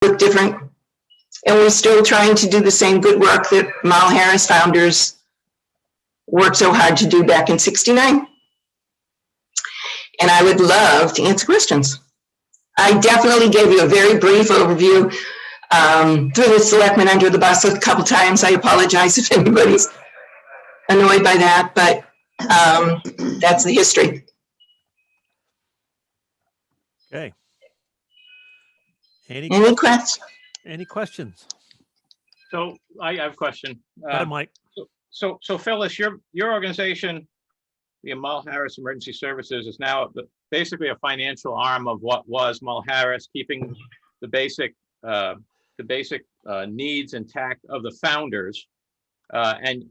look different. And we're still trying to do the same good work that Mal Harris founders worked so hard to do back in '69. And I would love to answer questions. I definitely gave you a very brief overview, threw the selectmen under the bus a couple times. I apologize if anybody's annoyed by that, but that's the history. Okay. Any questions? Any questions? So I have a question. Mike. So Phyllis, your organization, the Mal Harris Emergency Services, is now basically a financial arm of what was Mal Harris, keeping the basic needs intact of the founders. And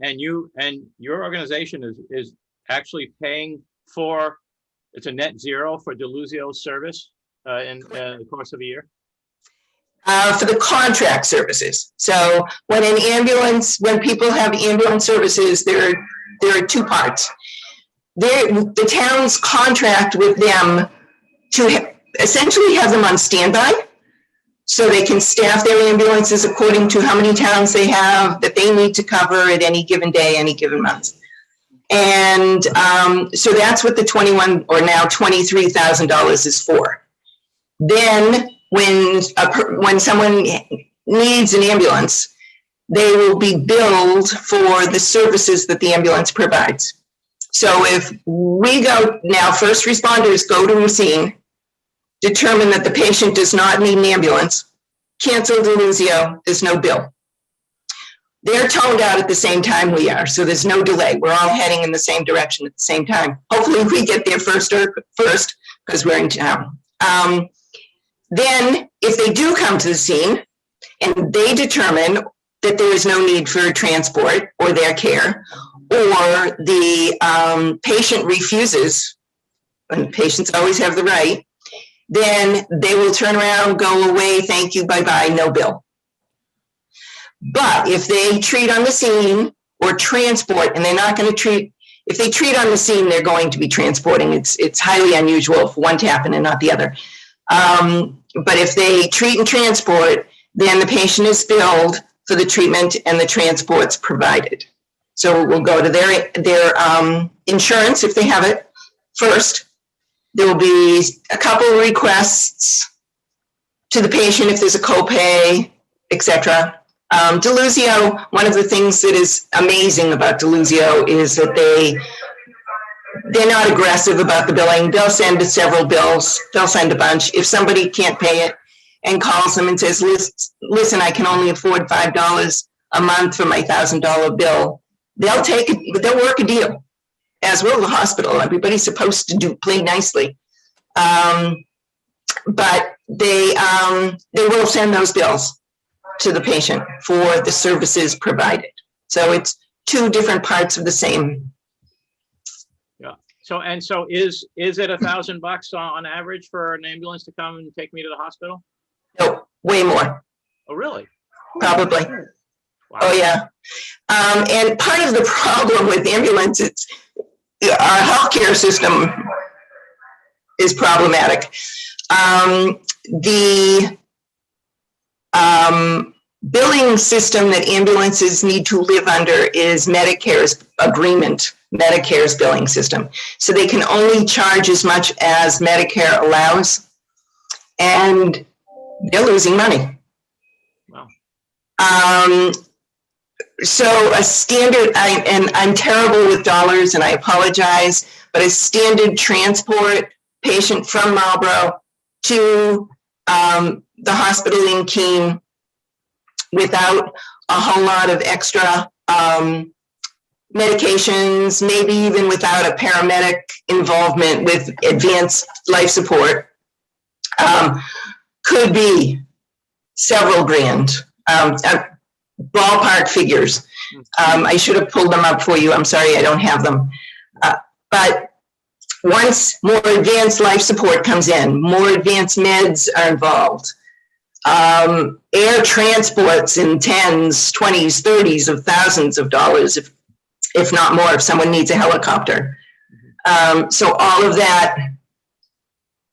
your organization is actually paying for, it's a net zero for Deluzio's service in the course of a year? For the contract services. So when people have ambulance services, there are two parts. The towns contract with them to essentially have them on standby, so they can staff their ambulances according to how many towns they have that they need to cover at any given day, any given month. And so that's what the $21,000 or now $23,000 is for. Then when someone needs an ambulance, they will be billed for the services that the ambulance provides. So if we go now, first responders go to a scene, determine that the patient does not need an ambulance, cancel Deluzio, there's no bill. They're toned out at the same time we are, so there's no delay. We're all heading in the same direction at the same time. Hopefully we get there first because we're in town. Then if they do come to the scene and they determine that there is no need for transport or their care, or the patient refuses, and patients always have the right, then they will turn around, go away, thank you, bye-bye, no bill. But if they treat on the scene or transport, and they're not going to treat, if they treat on the scene, they're going to be transporting. It's highly unusual for one to happen and not the other. But if they treat and transport, then the patient is billed for the treatment and the transport's provided. So we'll go to their insurance if they have it first. There will be a couple of requests to the patient if there's a copay, etc. Deluzio, one of the things that is amazing about Deluzio is that they're not aggressive about the billing. They'll send several bills. They'll send a bunch. If somebody can't pay it and calls them and says, listen, I can only afford $5 a month for my $1,000 bill, they'll take it, they'll work a deal, as will the hospital. Everybody's supposed to play nicely. But they will send those bills to the patient for the services provided. So it's two different parts of the same. Yeah. So is it $1,000 on average for an ambulance to come and take me to the hospital? No, way more. Oh, really? Probably. Wow. Oh, yeah. And part of the problem with ambulances, our healthcare system is problematic. The billing system that ambulances need to live under is Medicare's agreement, Medicare's billing system. So they can only charge as much as Medicare allows, and they're losing money. Wow. So a standard, and I'm terrible with dollars and I apologize, but a standard transport patient from Marlborough to the hospital in Keene without a whole lot of extra medications, maybe even without a paramedic involvement with advanced life support, could be several grand. Ballpark figures. I should have pulled them up for you. I'm sorry, I don't have them. But once more advanced life support comes in, more advanced meds are involved. Air transports in tens, 20s, 30s of thousands of dollars, if not more, if someone needs a helicopter. So all of that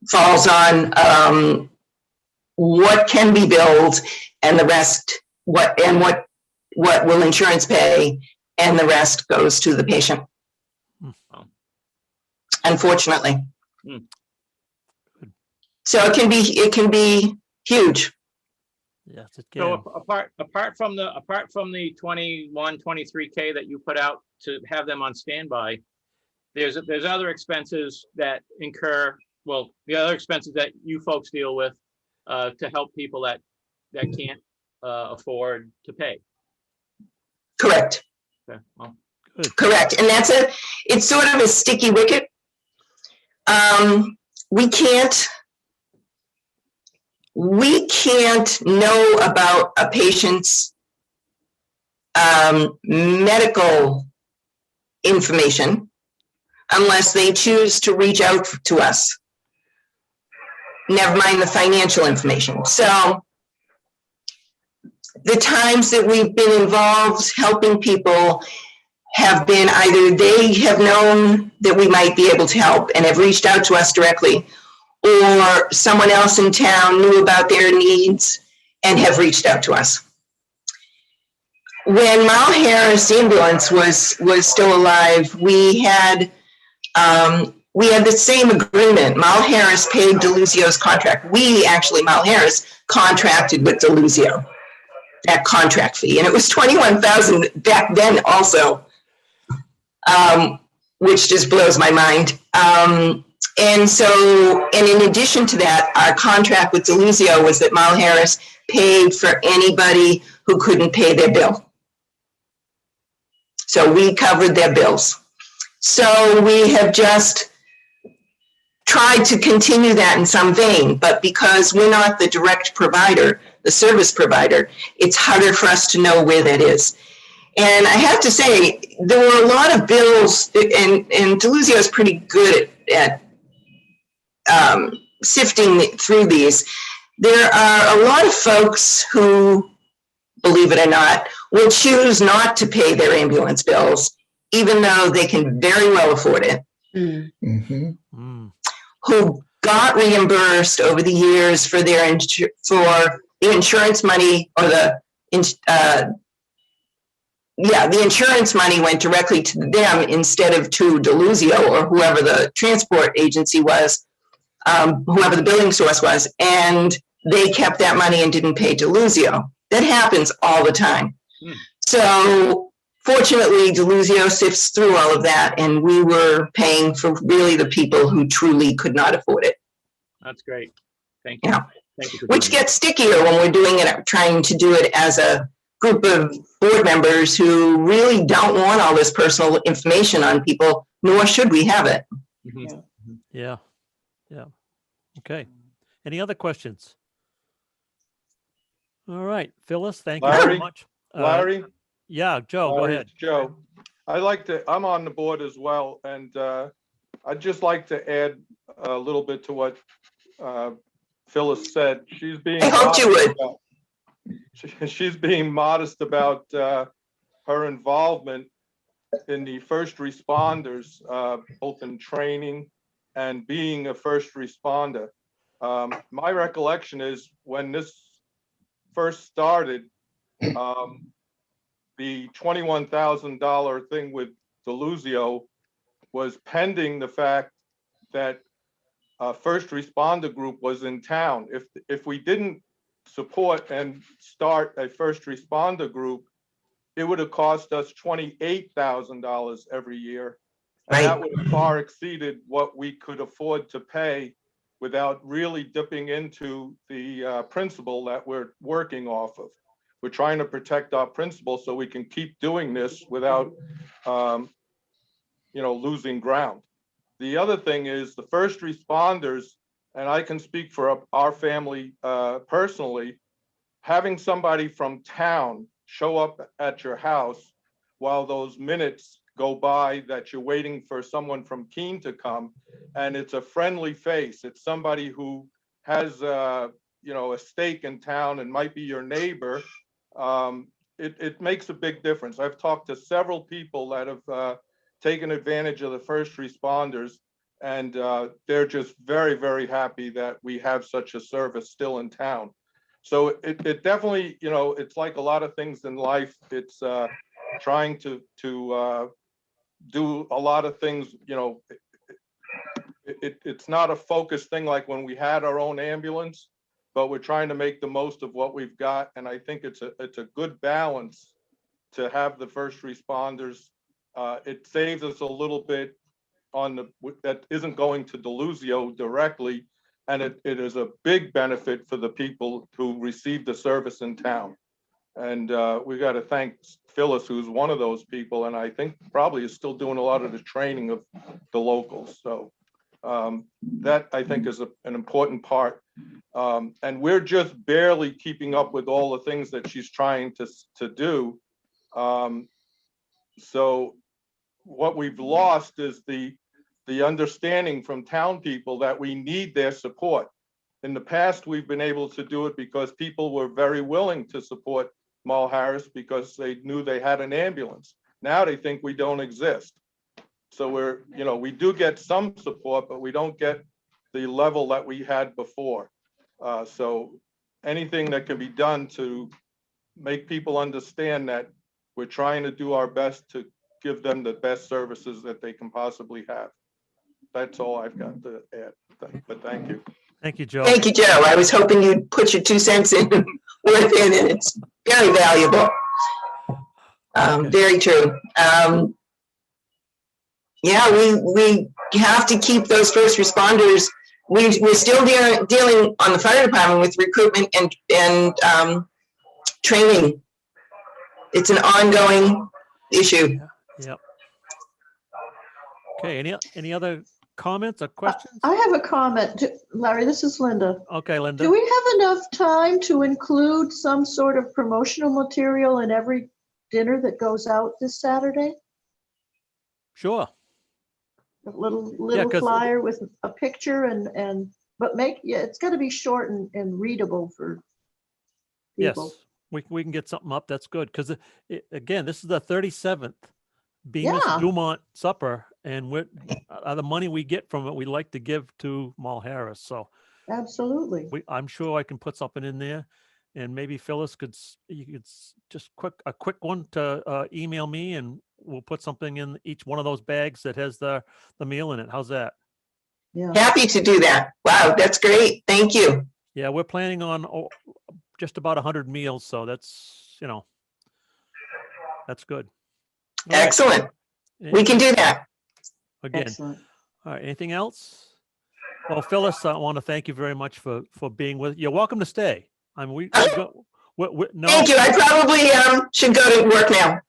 falls on what can be billed and the rest, what will insurance pay, and the rest goes to the patient. Hmm. Unfortunately. Hmm. So it can be huge. Yes, it So can. apart from the 21, 23K that you put out to have them on standby, there's other expenses that incur, well, the other expenses that you folks deal with to help people that can't afford to pay. Correct. Okay, well, Good. Correct. And it's sort of a sticky wicket. We can't know about a patient's medical information unless they choose to reach out to us. Never mind the financial information. So the times that we've been involved helping people have been either they have known that we might be able to help and have reached out to us directly, or someone else in town knew about their needs and have reached out to us. When Mal Harris ambulance was still alive, we had the same agreement. Mal Harris paid Deluzio's contract. Mal Harris contracted with Deluzio, that contract fee, and it was $21,000 back then also, which just blows my mind. And in addition to that, our contract with Deluzio was that Mal Harris paid for anybody who couldn't pay their bill. So we covered their bills. So we have just tried to continue that in some vein, but because we're not the direct provider, the service provider, it's harder for us to know where that is. And I have to say, there were a lot of bills, and Deluzio is pretty good at sifting through these. There are a lot of folks who, believe it or not, will choose not to pay their ambulance bills, even though they can very well afford it. Mm-hmm. Mm. Who got reimbursed over the years for the insurance money, or the insurance money went directly to them instead of to Deluzio or whoever the transport agency was, whoever the billing source was, and they kept that money and didn't pay Deluzio. That happens all the time. So fortunately, Deluzio sifts through all of that, and we were paying for really the people who truly could not afford it. that's great. Thank you. Yeah. Thank you for Which doing gets stickier when we're doing it, trying to do it as a group of board members who really don't want all this personal information on people, nor should we have it. that. Mhm. Yeah. Yeah. Okay. Any other questions? All right, Phyllis, thank you very Larry? much. Larry? Yeah, Joe, go Larry, ahead. it's Joe. I'm on the board as well, and I'd just like to add a little bit to what Phyllis said. She's being I hoped you would. she's being modest about her involvement in the first responders, both in training and being a first responder. My recollection is when this first started, the $21,000 thing with Deluzio was pending the fact that a first responder group was in town. If we didn't support and start a first responder group, it would have cost us $28,000 every year. And that would have far exceeded what we could afford to pay without really dipping into the principle that we're working off of. We're trying to protect our principle so we can keep doing this without, losing ground. The other thing is the first responders, and I can speak for our family personally, having somebody from town show up at your house while those minutes go by that you're waiting for someone from Keene to come, and it's a friendly face. It's somebody who has a stake in town and might be your neighbor. It makes a big difference. I've talked to several people that have taken advantage of the first responders, And they're just very, very happy that we have such a service still in town. So it definitely, you know, it's like a lot of things in life. It's trying to do a lot of things, you know. It's not a focused thing like when we had our own ambulance, but we're trying to make the most of what we've got. And I think it's a good balance to have the first responders. It saves us a little bit on that isn't going to Deluzio directly. And it is a big benefit for the people who receive the service in town. And we got to thank Phyllis, who's one of those people, and I think probably is still doing a lot of the training of the locals. So that I think is an important part. And we're just barely keeping up with all the things that she's trying to do. So what we've lost is the understanding from town people that we need their support. In the past, we've been able to do it because people were very willing to support Mal Harris because they knew they had an ambulance. Now they think we don't exist. So we do get some support, but we don't get the level that we had before. So anything that can be done to make people understand that we're trying to do our best to give them the best services that they can possibly have. That's all I've got to add, but thank you. Thank you, Joe. Thank you, Joe. I was hoping you'd put your 2 cents in worth in, and it's very valuable. Very true. Yeah, we have to keep those first responders. We're still dealing on the fire department with recruitment and training. It's an ongoing issue. Yep. Okay, any other comments or questions? I have a comment, Larry, this is Linda. Okay, Linda. Do we have enough time to include some sort of promotional material in every dinner that goes out this Saturday? Sure. A little Yeah, 'cause- flyer with a picture but it's got to be short and readable for people. Yes, we can get something up. That's good. Because again, this is the 37th Bemis Yeah. Dumont supper, and the money we get from it, we like to give to Mal Harris. So Absolutely. I'm sure I can put something in there, and maybe Phyllis you could just a quick one to email me, and we'll put something in each one of those bags that has the meal in it. How's that? Yeah. Happy to do that. Wow, that's great. Thank you. Yeah, we're planning on just about 100 meals, so that's that's good. All right. Excellent. We can do that. Again. Excellent. All right. Anything else? Well, Phyllis, I want to thank you very much for being with. You're welcome to stay. I mean, no. Thank you. I probably should go to work now.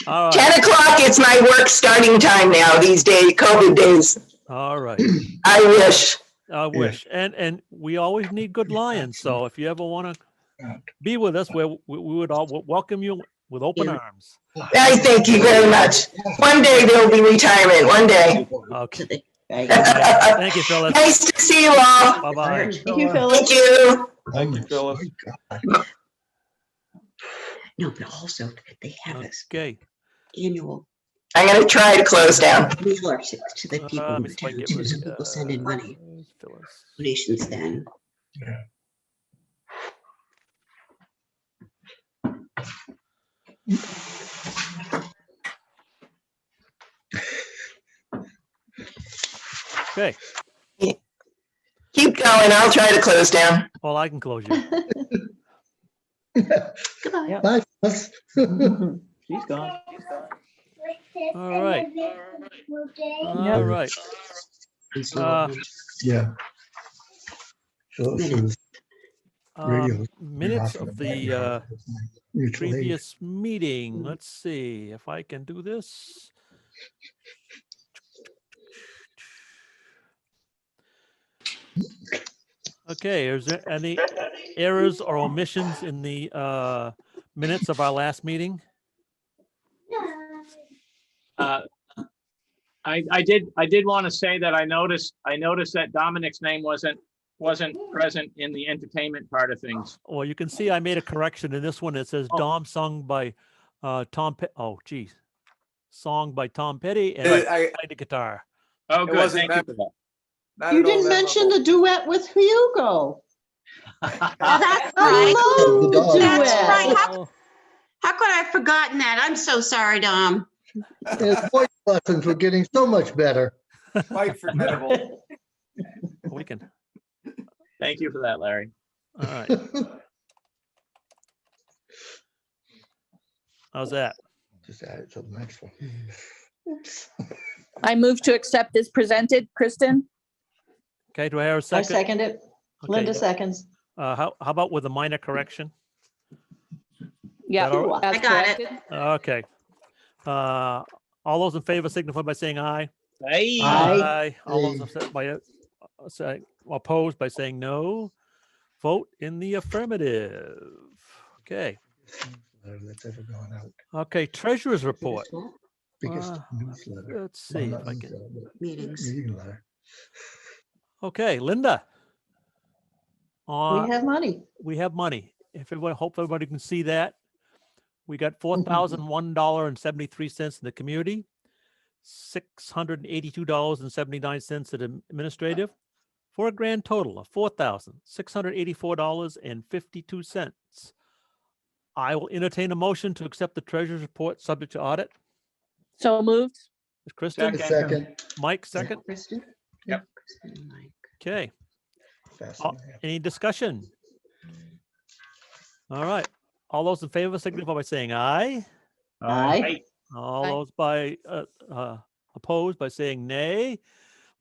All right. 10 o'clock, it's my work starting time now these days, COVID days. All right. I wish. I wish. And we always need good lions. So if you ever want to be with us, we would all welcome you with open arms. I thank you very much. One day there'll be retirement. One day. Okay. Right. Thank you, Phyllis. Nice to see you all. Bye-bye. Thank you, Phyllis. Thank you. Thank you, Phyllis. No, but also they have this Okay. annual I'm going to try to close down. mailer to the people Let in me the see if I town can get too. rid Some of, people send in money, Phyllis. donations then. Okay. Keep going. I'll try to close down. Well, I can close you. Goodbye. Bye. Phyllis. She's gone. All right. All right. And so, Yeah. Phyllis is radio. Minutes of the Mutual aid. previous meeting. Let's see if I can do this. Okay, is there any errors or omissions in the minutes of our last meeting? I did want to say that I noticed that Dominic's name wasn't present in the entertainment part of things. Well, you can see I made a correction in this one. It says Dom sung by Tom. Oh, geez. song by Tom Petty and I- played the guitar. Oh, It good. wasn't Thank you for that. not You at all didn't mention memorable. the duet with Hugo. That's right. I love The the dog. That's right. duet. How could I have forgotten that? I'm so sorry, Dom. His voice lessons were getting so much better. Quite forgettable. We can. Thank you for that, Larry. All right. How's that? Just add it to the next one. Oops. I move to accept as presented. Kristen? Okay, do I hear a I second? second it. Okay, Linda seconds. how about with a minor correction? Yeah. That all as I got it. corrected. Okay. All those in favor signify by saying aye. Hey. Aye. All those Aye. upset by opposed by saying no. Vote in the affirmative. Okay. Newsletter that's ever gone out. Okay, treasurer's report. Biggest Uh, newsletter. Let's Well, see not if I can. newsletter, but Meetings. meeting letter. Okay, Linda. We have money. We have money. If everybody, hope everybody can see that. We got $4,001.73 in the community, $682.79 at administrative, for a grand total of $4,684.52. I will entertain a motion to accept the treasurer's report subject to audit. So moved. Is Kristen, Second. Mike, second? Kristen? Yep. Kristen and Mike. Okay. Fast Uh, and happy. Any discussion? All right. All those in favor signify by saying aye. Aye. All Aye. those by opposed by saying nay.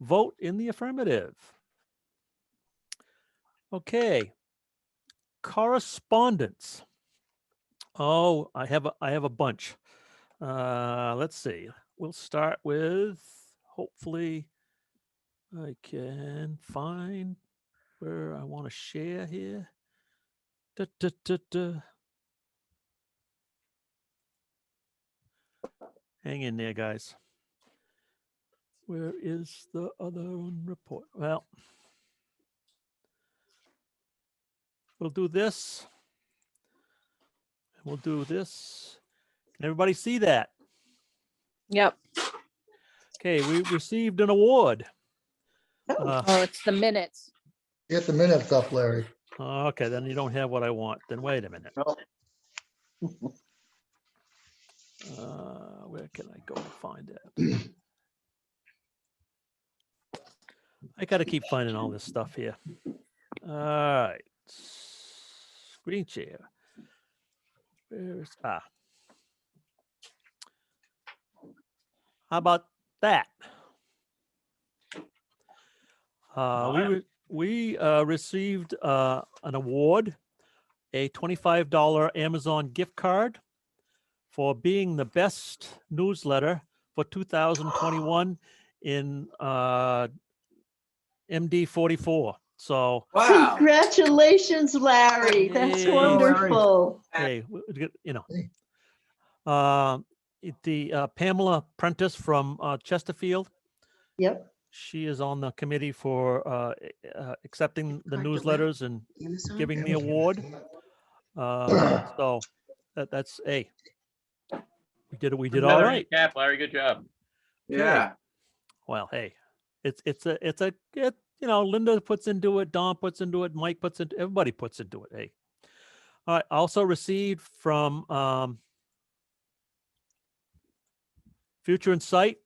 Vote in the affirmative. Okay. Correspondence. Oh, I have a bunch. Let's see. We'll start with, hopefully I can find where I want to share here. Da, da, da, da. Hang in there, guys. Where is the other one report? Well, we'll do this. We'll do this. Can everybody see that? Yep. Okay, we received an award. Oh, it's the minutes. Get the minutes up, Larry. Okay, then you don't have what I want. Then wait a minute. No. Where can I go to find it? I got to keep finding all this stuff here. All right. Screen share. Where's How about that? We received an award, a $25 Amazon gift card for being the best newsletter for 2021 in MD 44. So, Wow. Congratulations, Larry. That's Hey. wonderful. hey, the Pamela Prentice from Chesterfield, Yep. she is on the committee for accepting the newsletters and Amazon? giving the award. So that's we did all Another right. Cap, Larry, good job. Yeah. Well, hey, Linda puts into it, Don puts into it, Mike puts into, everybody puts into it. Hey, all right. Also received from Future Insight.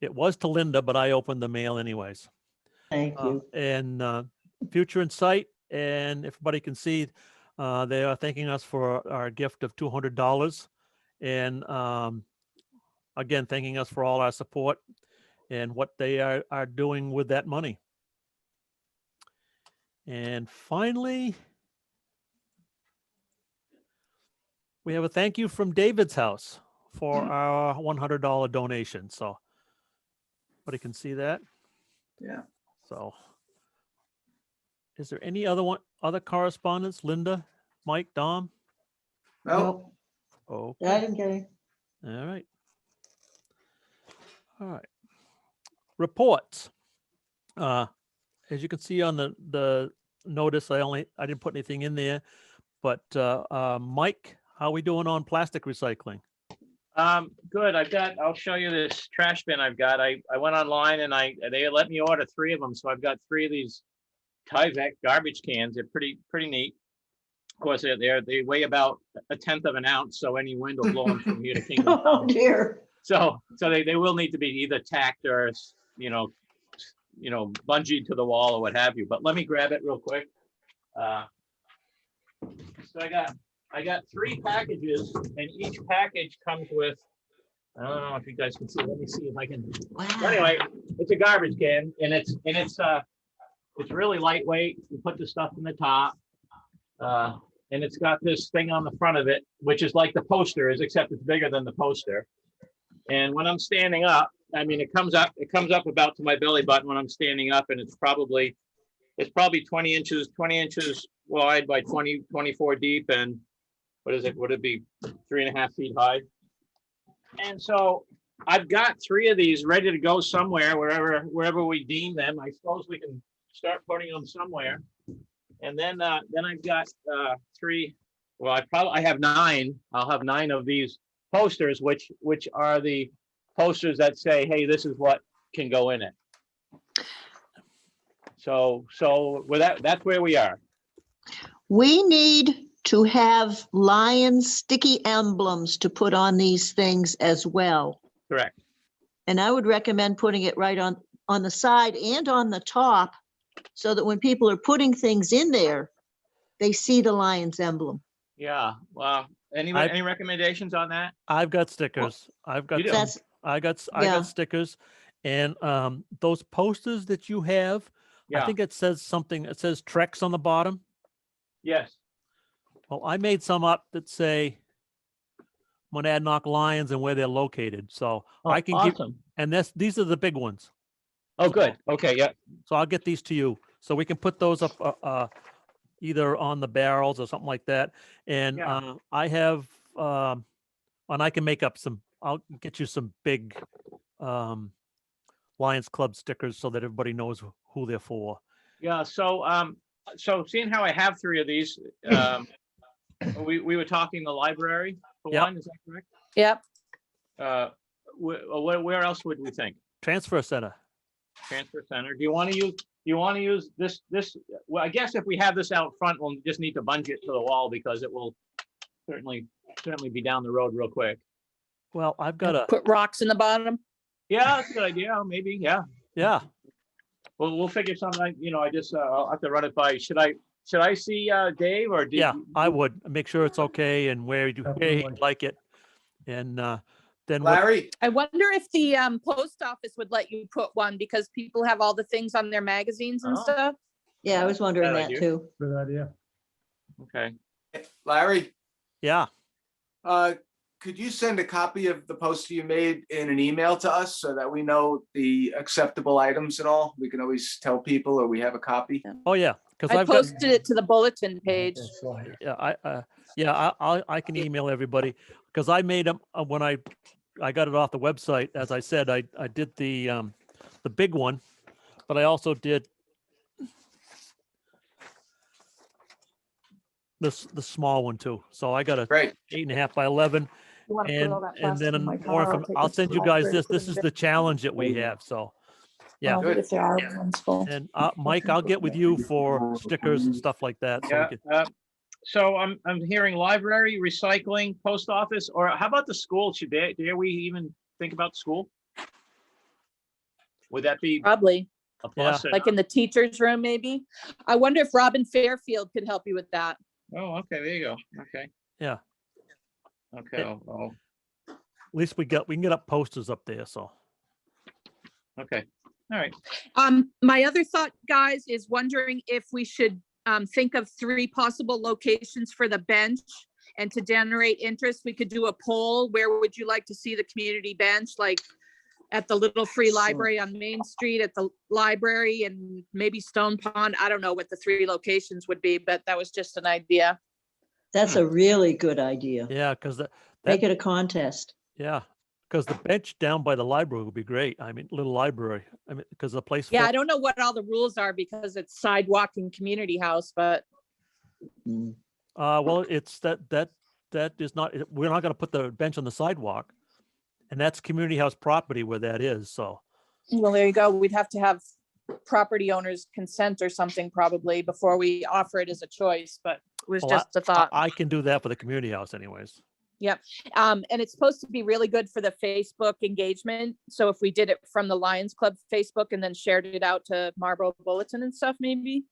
It was to Linda, but I opened the mail anyways. Thank you. And Future Insight, and everybody can see, they are thanking us for our gift of $200, and again, thanking us for all our support and what they are doing with that money. And finally, we have a thank you from David's house for our $100 donation. So, everybody can see that. Yeah. So, is there any other correspondence? Linda, Mike, Dom? Well, Nope. Oh, I didn't get it. all right. All right. Reports. As you can see on the notice, I didn't put anything in there, but Mike, how are we doing on plastic recycling? Good. I'll show you this trash bin I've got. I went online and they let me order 3 of them. So I've got 3 of these Tyvek garbage cans. They're pretty neat. Of course, they weigh about 1/10 of an ounce. So any wind will blow them from here to Kingdom Oh Come. dear. So they will need to be either tacked or, bungeed to the wall or what have you. But let me grab it real quick. So I got 3 packages, and each package comes with, I don't know if you guys can see. Let me see if I can. Wow. Anyway, it's a garbage can, and it's really lightweight. You put the stuff in the top, and it's got this thing on the front of it, which is like the poster is, except it's bigger than the poster. And when I'm standing up, I mean, it comes up about to my belly button when I'm standing up, and it's probably 20 inches wide by 24 deep, and what is it? Would it be 3.5 feet high? And so I've got 3 of these ready to go somewhere, wherever we deem them. I suppose we can start putting them somewhere. And then I've got 3. Well, I have 9. I'll have 9 of these posters, which are the posters that say, hey, this is what can go in it. So with that's where we are. We need to have Lions sticky emblems to put on these things as well. Correct. And I would recommend putting it right on the side and on the top, so that when people are putting things in there, they see the Lions emblem. Yeah. Well, any recommendations on that? I've got stickers. I've got You do? some- That's, I yeah. got stickers, and those posters that you have, Yeah. I think it says something. It says Trex on the bottom. Yes. Well, I made some up that say Monadnock Lions and where they're located. So I can give, Awesome. and these are the big ones. Oh, good. Okay. Yeah. So I'll get these to you, so we can put those up either on the barrels or something like that. And Yeah. I have, and I can make up some. I'll get you some big Lions Club stickers so that everybody knows who they're for. Yeah. So seeing how I have 3 of these, we were talking the library for Yep. one. Is that correct? Yep. Where else would we think? Transfer center. Transfer center. Do you want to use this? Well, I guess if we have this out front, we'll just need to bunge it to the wall because it will certainly be down the road real quick. Well, I've got a, Put rocks in the bottom. Yeah, that's a good idea. Maybe. Yeah. yeah. Well, we'll figure something. I just I'll have to run it by. Should I see Dave or did Yeah, you- I would make sure it's okay and where you like it. And then what, Larry, I wonder if the post office would let you put one, because people have all the things on their magazines and Oh. stuff. Yeah, I was wondering Bad that idea. too. Good idea. Okay. Larry, yeah, could you send a copy of the poster you made in an email to us so that we know the acceptable items and all? We can always tell people, or we have a copy. oh yeah, because I I've got, posted it to the bulletin page. yeah, I can email everybody, because I made them when I got it off the website. As I said, I did the big one, but I also did the small one too. So I got a Great. 8.5 by 11. You wanna put And all that and plastic then in my more car, from, take I'll it to send the you guys library, this. put it This in is the the challenge that we have. So yeah. Well, if they are, one's full. And Mike, I'll get with you for stickers and stuff like that. So we Yeah. can, So I'm hearing library, recycling, post office, or how about the school? Dare we even think about school? Would that be Probably, a plus? or like not? in the teacher's room, maybe. I wonder if Robin Fairfield could help you with that. Oh, okay, there you go. Okay. Yeah. Okay. Yeah. Oh, at least we can get up posters up there. So okay. All right. My other thought, guys, is wondering if we should think of 3 possible locations for the bench, and to generate interest, we could do a poll. Where would you like to see the community bench? Like at the Little Free Library on Main Street, at the library, and maybe Stone Pond. I don't know what the 3 locations would be, but that was just an idea. That's a really good idea. yeah, because Make it a contest. yeah, because the bench down by the library would be great. I mean, little library. I mean, because the place. Yeah, full- I don't know what all the rules are because it's sidewalk and community house, but Mm. Well, it's that is not. We're not going to put the bench on the sidewalk. And that's community house property where that is, so. Well, there you go. We'd have to have property owners consent or something probably before we offer it as a choice, but it was Well, just a thought. I can do that for the community house anyways. And it's supposed to be really good for the Facebook engagement. So if we did it from the Lions Club Facebook and then shared it out to Marlboro Bulletin and stuff, maybe.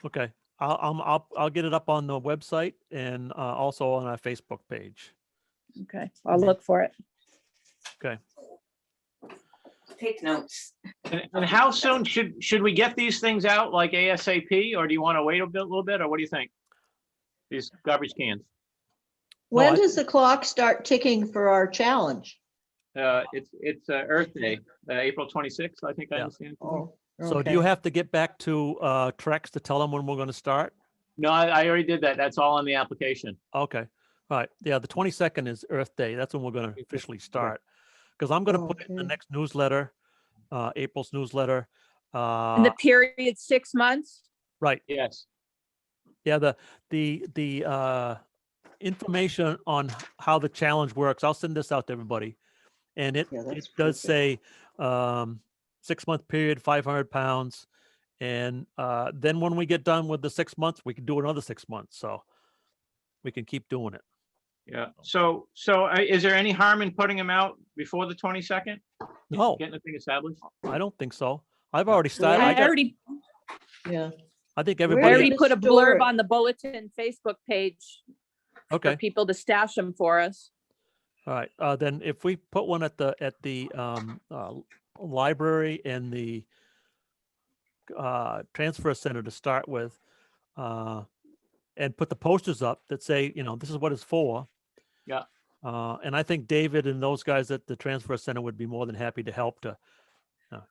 Okay, I'll get it up on the website and also on our Facebook page. Okay, I'll look for it. Okay. Take notes. And how soon should we get these things out, like ASAP, or do you want to wait a little bit, or what do you think? These garbage cans. When I- does the clock start ticking for our challenge? It's Earth Day, April 26th, I think I Yeah. understand. Oh, So do you okay. have to get back to Trex to tell them when we're going to start? No, I already did that. That's all on the application. Okay, all right. Yeah, the 22nd is Earth Day. That's when we're going to officially start. Because I'm going to put it in the Okay. next newsletter, April's newsletter. And the period 6 months. Right. Yes. Yeah, the information on how the challenge works, I'll send this out to everybody. And it Yeah, that's does perfect. say 6 month period, 500 pounds. And then when we get done with the 6 months, we can do another 6 months. So we can keep doing it. Yeah. So is there any harm in putting them out before the 22nd? No, Getting the thing established? I don't think so. I've already started. I already, Yeah. I think I Where everybody, already did put a it store blurb it? on the bulletin Facebook page for okay. people to stash them for us. All right, then if we put one at the library and the transfer center to start with, and put the posters up that say, this is what it's for. Yeah. And I think David and those guys at the transfer center would be more than happy to help to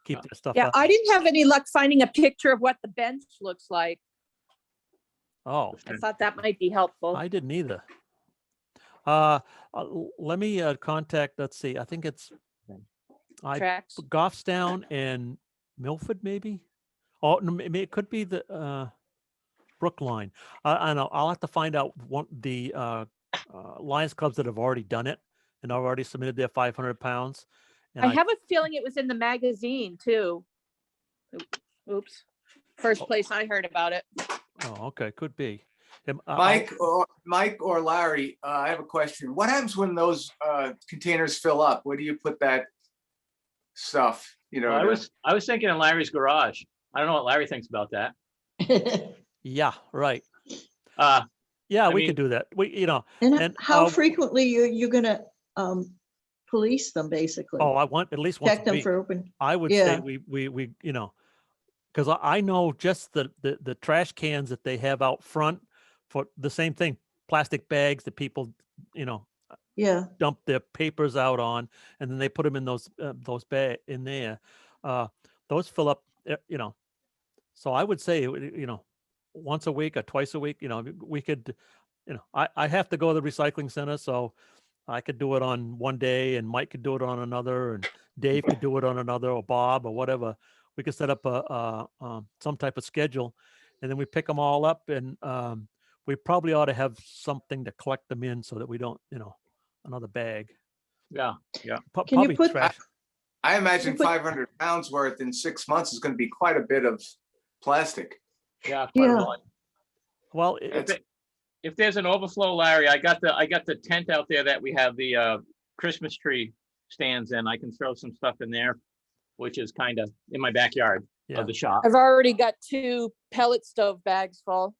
keep Yeah. that stuff Yeah, up. I didn't have any luck finding a picture of what the bench looks like. Oh, I thought that might be helpful. I didn't either. Let me contact, let's see, I think it's Tracks. Goffstown and Milford, maybe? Oh, no, it could be the Brookline. I know, I'll have to find out the Lions clubs that have already done it and already submitted their 500 pounds. And I have a feeling it was in the magazine too. Oops. First place I heard about it. Oh, okay, could be. Mike or Larry, I have a question. What happens when those containers fill up? Where do you put that stuff? Well, I was thinking in Larry's garage. I don't know what Larry thinks about that. Yeah, right. Uh, Yeah, I we mean- could do that. And And, how frequently you're gonna police them, basically? Oh, I want at least once Check a them week. for open, I would say yeah. we because I know just the trash cans that they have out front for the same thing, plastic bags that people, yeah. dump their papers out on, and then they put them in those bag in there. Those fill up, so I would say, once a week or twice a week, we could, I have to go to the recycling center, so I could do it on one day and Mike could do it on another and Dave could do it on another, or Bob or whatever. We could set up some type of schedule and then we pick them all up and we probably ought to have something to collect them in so that we don't, another bag. yeah. Can you Probably put- trash. I imagine But- 500 pounds worth in 6 months is going to be quite a bit of plastic. Yeah. quite a Yeah. lot. Well, If there's an overflow, Larry, I got the tent out there that we have the Christmas tree stands in. I can throw some stuff in there, which is kind of in my backyard yeah, of the shop. I've already got 2 pellet stove bags full.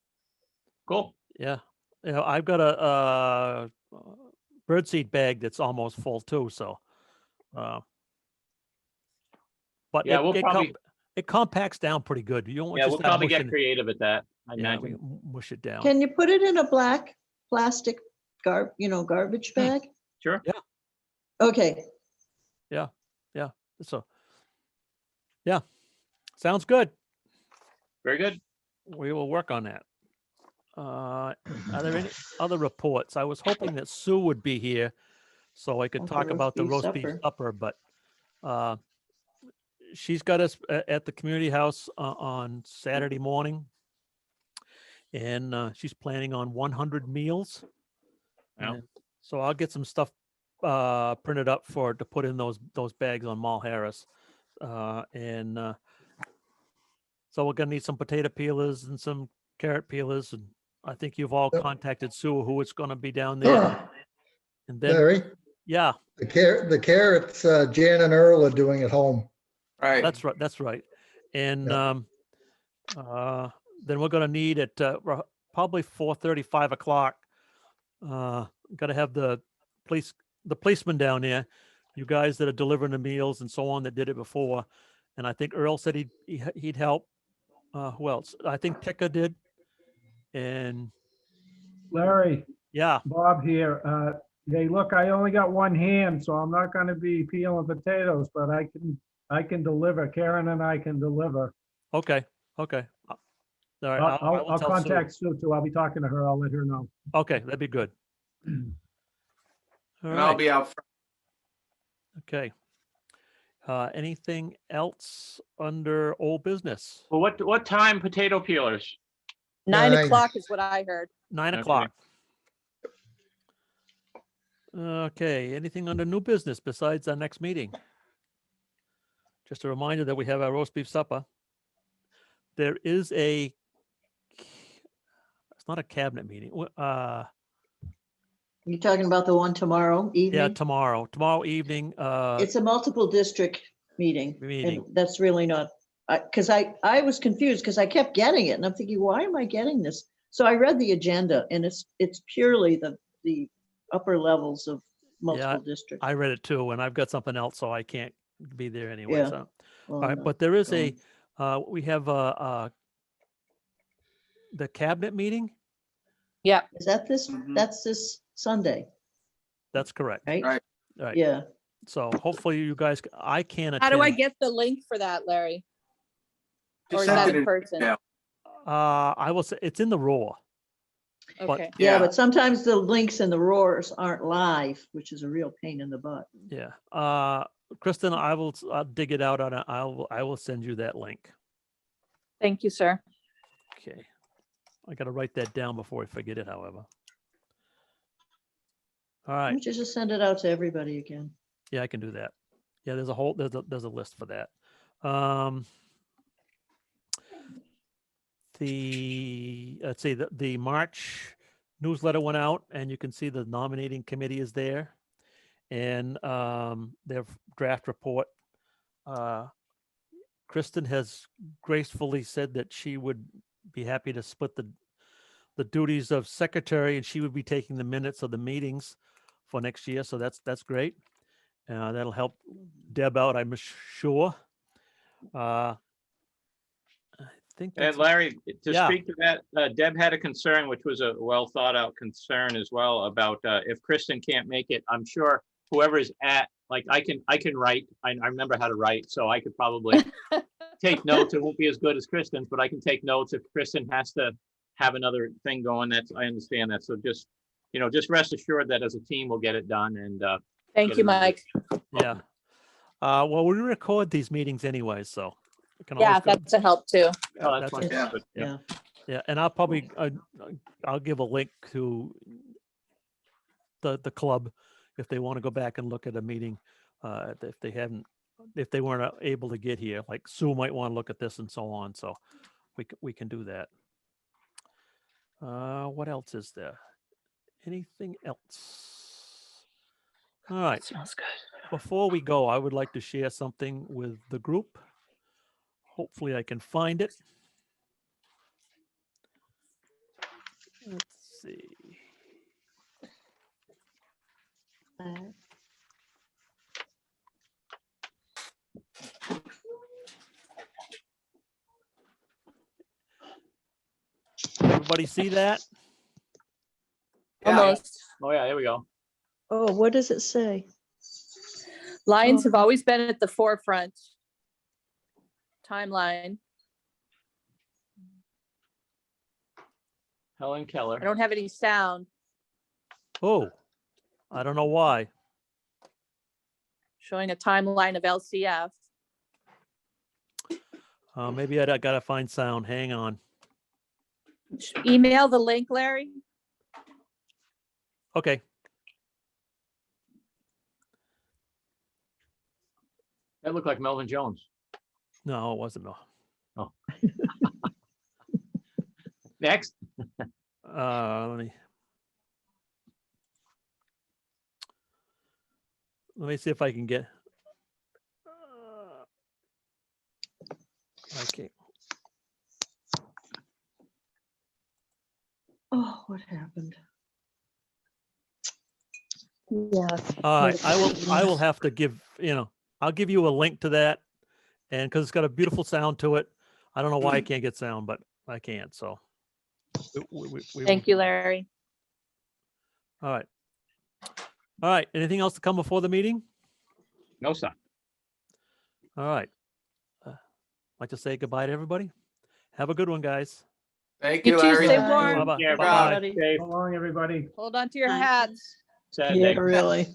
Cool. yeah. I've got a birdseed bag that's almost full too. So, but Yeah, we'll probably- it compacts down pretty good. You don't Yeah, just we'll start probably get mushing- creative at that, I yeah, we imagine. mush it down. Can you put it in a black plastic garbage bag? Sure. Yeah. Okay, So, yeah, sounds good. Very good. We will work on that. Are there any other reports? I was hoping that Sue would be here so I could Oh, for talk roast about the beef roast beef supper. supper, but she's got us at the community house on Saturday morning. And she's planning on 100 meals. Wow. And so I'll get some stuff printed up to put in those bags on Mall Harris. So we're gonna need some potato peelers and some carrot peelers, and I think you've all Yep. contacted Sue, who it's gonna be down there. And then, Larry, yeah, the carrots, Jan and Earl are doing at home. Right. that's right. And Yeah. then we're gonna need at probably 4:30, 5 o'clock. Gotta have the policeman down there, you guys that are delivering the meals and so on that did it before. And I think Earl said he'd help. Who else? I think Tika did. And Larry, yeah, Bob here. Hey, look, I only got one hand, so I'm not gonna be peeling potatoes, but I can deliver. Karen and I can deliver. okay. All right. I will I'll tell Sue. contact Sue too. I'll be talking to her. I'll let her know. Okay, that'd be good. All And I'll right. be out front. Okay. Anything else under old business? Well, what time potato peelers? 9 Nine. o'clock is what I heard. 9 Okay. o'clock. Okay, anything under new business besides our next meeting? Just a reminder that we have our roast beef supper. There is it's not a cabinet meeting. You talking about the one tomorrow Yeah, evening? tomorrow evening, It's a multiple district meeting. Meeting. And that's really not, because I was confused because I kept getting it and I'm thinking, why am I getting this? So I read the agenda and it's purely the upper levels of multiple districts. I read it too, and I've got something else, so I can't be there anyway, Yeah. so. Well, All right, no, but there is go on. we have the cabinet meeting. Yeah. Is that this, Mhm. that's this Sunday, That's correct. right? Right. Right. Yeah. So hopefully you guys, I can How do I attend. get the link for that, Larry? Or Just is send that it in in person? email. I will say, it's in the raw. But- Okay. Yeah, Yeah. but sometimes the links and the roars aren't live, which is a real pain in the butt. Yeah. Kristen, I'll dig it out I will send you that link. Thank you, sir. Okay. I gotta write that down before I forget it, however. All Why right. don't you just send it out to everybody again? Yeah, I can do that. Yeah, there's a list for that. Let's see, the March newsletter went out and you can see the nominating committee is there. And their draft report. Kristen has gracefully said that she would be happy to split the duties of secretary, and she would be taking the minutes of the meetings for next year. So that's great. That'll help Deb out, I'm sure. I think And that's, Larry, to Yeah. speak to that, Deb had a concern, which was a well thought out concern as well about if Kristen can't make it. I'm sure whoever's like I can write. I remember how to write, so I could probably take notes. It won't be as good as Kristen's, but I can take notes if Kristen has to have another thing going. I understand that. So just rest assured that as a team we'll get it done. And Thank you, Mike. yeah. Well, we record these meetings anyway, so. we can Yeah, always go- that's a help too. oh, that's fine. Yeah. Good. Yeah. Yeah. Yeah, and I'll probably, I'll give a link to the club if they want to go back and look at a meeting. If they weren't able to get here, like Sue might want to look at this and so on. So we can do that. What else is there? Anything else? All right. Smells good. Before we go, I would like to share something with the group. Hopefully I can find it. Let's see. Everybody see that? Yeah. Almost. Oh yeah, there we go. Oh, what does it say? Lions have always been at the forefront. Timeline. Helen I Keller. don't have any sound. Oh, I don't know why. Showing a timeline of LCF. Maybe I gotta find sound. Hang on. Email the link, Larry. Okay. That looked like Melvin Jones. No, it wasn't. No. Next. Let me see if I can get. Okay. Oh, what happened? Yeah. All right, I will have to give, I'll give you a link to that. And because it's got a beautiful sound to it. I don't know why I can't get sound, but I can't, so. Thank you, Larry. All right. All right, anything else to come before the meeting? No, sir. All right. Like to say goodbye to everybody. Have a good one, guys. Thank You you, too, Larry. stay Bye. warm. Bye-bye. Yeah, Bye-bye. bye. Safe. So long, everybody. Hold on to your Bye. hats. Sad Yeah, day. really.